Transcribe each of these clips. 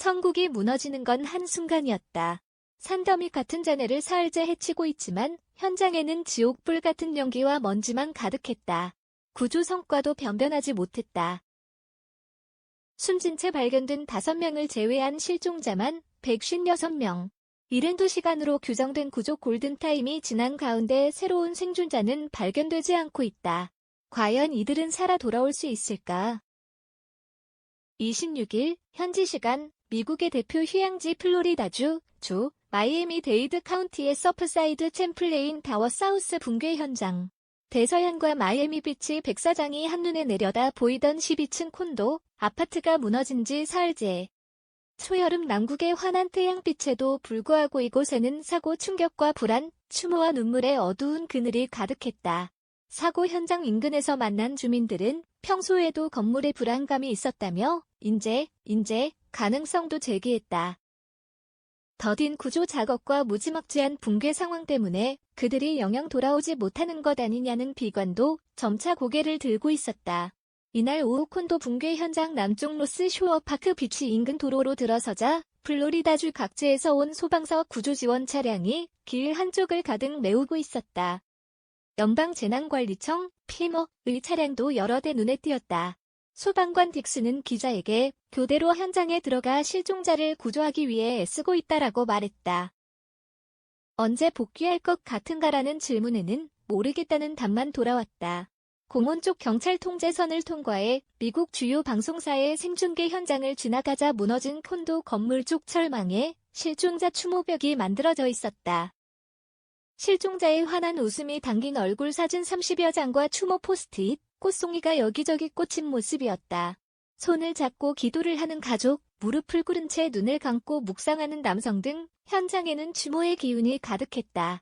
천국이 무너지는 건 한순간이었다. 산더미 같은 자네를 사흘째 해치고 있지만 현장에는 지옥불 같은 연기와 먼지만 가득했다. 구조 성과도 변변하지 못했다. 숨진 채 발견된 5명을 제외한 실종자만 156명. 72시간으로 규정된 구조 골든타임이 지난 가운데 새로운 생존자는 발견되지 않고 있다. 과연 이들은 살아 돌아올 수 있을까? 26일 현지 시간 미국의 대표 휴양지 플로리다주 주 마이애미-데이드 카운티의 서프사이드 챔플레인 타워 사우스 붕괴 현장. 대서양과 마이애미 비치 백사장이 한눈에 내려다 보이던 12층 콘도 아파트가 무너진 지 사흘째. 초여름 남국의 환한 태양빛에도 불구하고 이곳에는 사고 충격과 불안, 추모와 눈물의 어두운 그늘이 가득했다. 사고 현장 인근에서 만난 주민들은 평소에도 건물에 불안감이 있었다며 인재 가능성도 제기했다. 더딘 구조 작업과 무지막지한 붕괴 상황 때문에 그들이 영영 돌아오지 못하는 것 아니냐는 비관도 점차 고개를 들고 있었다. 이날 오후 콘도 붕괴 현장 남쪽 로스 쇼어 파크 비치 인근 도로로 들어서자 플로리다주 각지에서 온 소방서 구조 지원 차량이 길 한쪽을 가득 메우고 있었다. 연방재난관리청 피머의 차량도 여러 대 눈에 띄었다. 소방관 딕스는 기자에게 교대로 현장에 들어가 실종자를 구조하기 위해 애쓰고 있다라고 말했다. 언제 복귀할 것 같은가라는 질문에는 모르겠다는 답만 돌아왔다. 공원 쪽 경찰 통제선을 통과해 미국 주요 방송사의 생중계 현장을 지나가자 무너진 콘도 건물 쪽 철망에 실종자 추모벽이 만들어져 있었다. 실종자의 환한 웃음이 담긴 얼굴 사진 30여 장과 추모 포스트잇, 꽃송이가 여기저기 꽂힌 모습이었다. 손을 잡고 기도를 하는 가족, 무릎을 꿇은 채 눈을 감고 묵상하는 남성 등 현장에는 추모의 기운이 가득했다.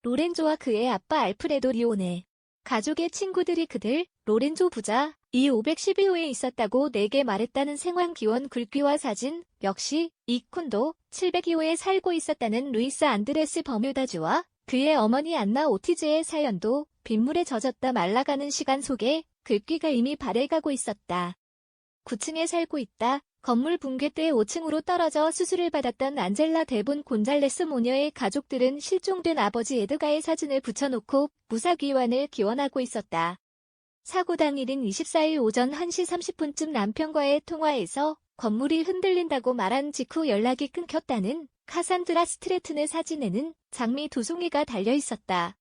로렌조와 그의 아빠 알프레도 리오네. 가족의 친구들이 그들, 로렌조 부자, 이 512호에 있었다고 내게 말했다는 생황 기원 글귀와 사진, 역시 이 콘도 702호에 살고 있었다는 루이스 안드레스 버뮤다주와 그의 어머니 안나 오티즈의 사연도 빗물에 젖었다 말라가는 시간 속에 글귀가 이미 발해가고 있었다. 9층에 살고 있다. 건물 붕괴 때 5층으로 떨어져 수술을 받았던 안젤라 데본 곤잘레스 모녀의 가족들은 실종된 아버지 에드가의 사진을 붙여놓고 무사귀환을 기원하고 있었다. 사고 당일인 24일 오전 1시 30분쯤 남편과의 통화에서 건물이 흔들린다고 말한 직후 연락이 끊겼다는 카산드라 스트레튼의 사진에는 장미 2송이가 달려있었다.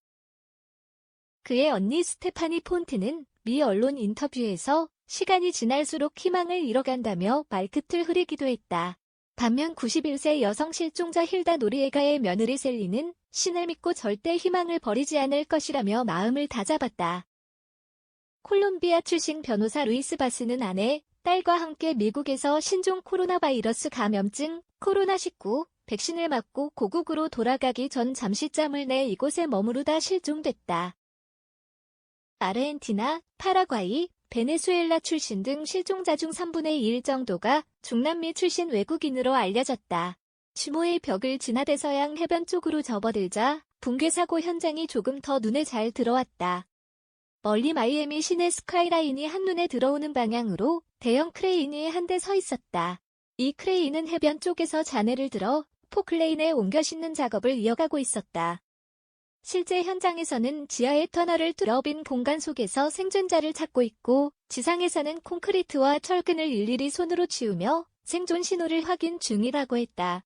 그의 언니 스테파니 폰트는 미 언론 인터뷰에서 시간이 지날수록 희망을 잃어간다며 말끝을 흐리기도 했다. 반면 91세 여성 실종자 힐다 노리에가의 며느리 셀리는 신을 믿고 절대 희망을 버리지 않을 것이라며 마음을 다잡았다. 콜롬비아 출신 변호사 루이스 바스는 아내, 딸과 함께 미국에서 신종 코로나 바이러스 감염증 코로나19 백신을 맞고 고국으로 돌아가기 전 잠시 짬을 내 이곳에 머무르다 실종됐다. 아르헨티나, 파라과이, 베네수엘라 출신 등 실종자 중 3분의 1 정도가 중남미 출신 외국인으로 알려졌다. 추모의 벽을 지나 대서양 해변 쪽으로 접어들자 붕괴 사고 현장이 조금 더 눈에 잘 들어왔다. 멀리 마이애미 시내 스카이라인이 한눈에 들어오는 방향으로 대형 크레인이 한 대 서 있었다. 이 크레인은 해변 쪽에서 잔해를 들어 포클레인에 옮겨 싣는 작업을 이어가고 있었다. 실제 현장에서는 지하의 터널을 뚫어 빈 공간 속에서 생존자를 찾고 있고 지상에서는 콘크리트와 철근을 일일이 손으로 치우며 생존 신호를 확인 중이라고 했다.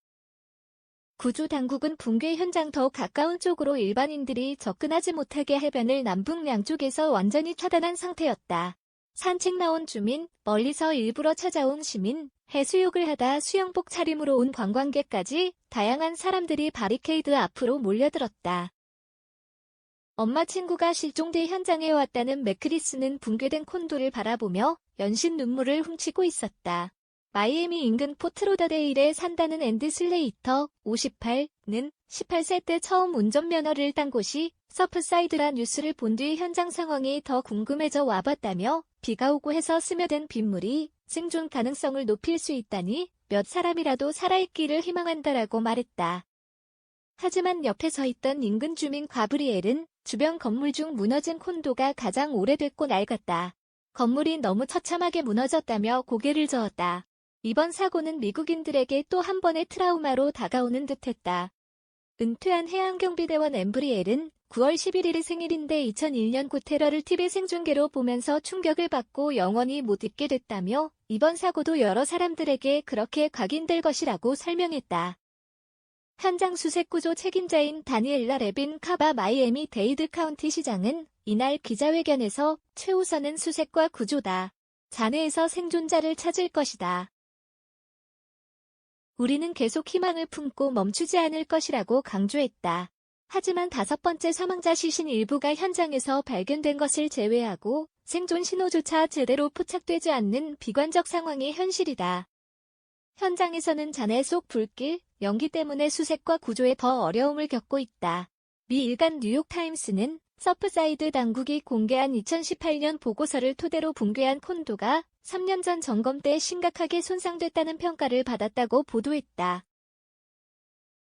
구조 당국은 붕괴 현장 더 가까운 쪽으로 일반인들이 접근하지 못하게 해변을 남북 양쪽에서 완전히 차단한 상태였다. 산책 나온 주민, 멀리서 일부러 찾아온 시민, 해수욕을 하다 수영복 차림으로 온 관광객까지 다양한 사람들이 바리케이드 앞으로 몰려들었다. 엄마 친구가 실종돼 현장에 왔다는 맥크리스는 붕괴된 콘도를 바라보며 연신 눈물을 훔치고 있었다. 마이애미 인근 포트로더데일에 산다는 앤드 슬레이터, 58는 18세 때 처음 운전면허를 딴 곳이 서프사이드라 뉴스를 본 뒤 현장 상황이 더 궁금해져 와봤다며 비가 오고 해서 스며든 빗물이 생존 가능성을 높일 수 있다니 몇 사람이라도 살아있기를 희망한다라고 말했다. 하지만 옆에 서 있던 인근 주민 가브리엘은 주변 건물 중 무너진 콘도가 가장 오래됐고 낡았다. 건물이 너무 처참하게 무너졌다며 고개를 저었다. 이번 사고는 미국인들에게 또 한 번의 트라우마로 다가오는 듯했다. 은퇴한 해양경비대원 엠브리엘은 9월 11일이 생일인데 2001년 구테러를 TV 생중계로 보면서 충격을 받고 영원히 못 잊게 됐다며 이번 사고도 여러 사람들에게 그렇게 각인될 것이라고 설명했다. 현장 수색구조 책임자인 다니엘라 레빈 카바 마이애미 데이드 카운티 시장은 이날 기자회견에서 최우선은 수색과 구조다. 잔해에서 생존자를 찾을 것이다. 우리는 계속 희망을 품고 멈추지 않을 것이라고 강조했다. 하지만 5번째 사망자 시신 일부가 현장에서 발견된 것을 제외하고 생존 신호조차 제대로 포착되지 않는 비관적 상황이 현실이다. 현장에서는 잔해 속 불길, 연기 때문에 수색과 구조에 더 어려움을 겪고 있다. 미 일간 뉴욕타임스는 서프사이드 당국이 공개한 2018년 보고서를 토대로 붕괴한 콘도가 3년 전 점검 때 심각하게 손상됐다는 평가를 받았다고 보도했다.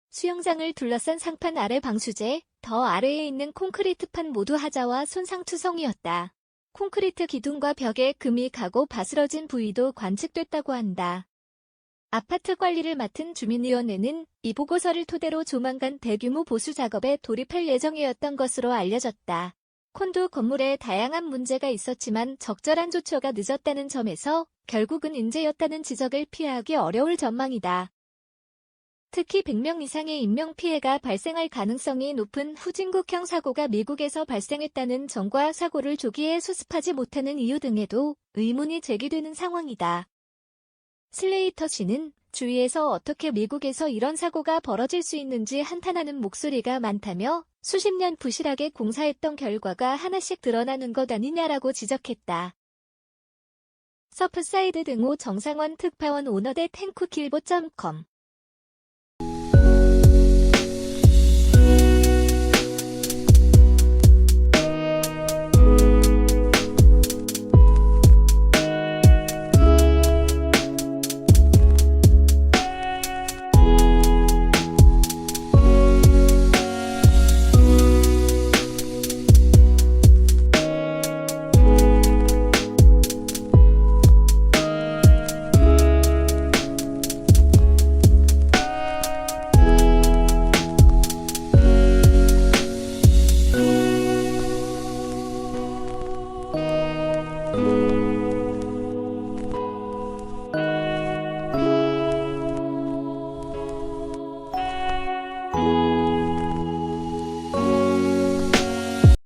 수영장을 둘러싼 상판 아래 방수제, 더 아래에 있는 콘크리트판 모두 하자와 손상투성이었다. 콘크리트 기둥과 벽에 금이 가고 바스러진 부위도 관측됐다고 한다. 아파트 관리를 맡은 주민위원회는 이 보고서를 토대로 조만간 대규모 보수 작업에 돌입할 예정이었던 것으로 알려졌다. 콘도 건물에 다양한 문제가 있었지만 적절한 조처가 늦었다는 점에서 결국은 인재였다는 지적을 피하기 어려울 전망이다. 특히 100명 이상의 인명피해가 발생할 가능성이 높은 후진국형 사고가 미국에서 발생했다는 점과 사고를 조기에 수습하지 못하는 이유 등에도 의문이 제기되는 상황이다. 슬레이터 씨는 주위에서 어떻게 미국에서 이런 사고가 벌어질 수 있는지 한탄하는 목소리가 많다며 수십 년 부실하게 공사했던 결과가 하나씩 드러나는 것 아니냐라고 지적했다. 서프사이드 등호 정상원 특파원 오너대 탱쿠킬보.com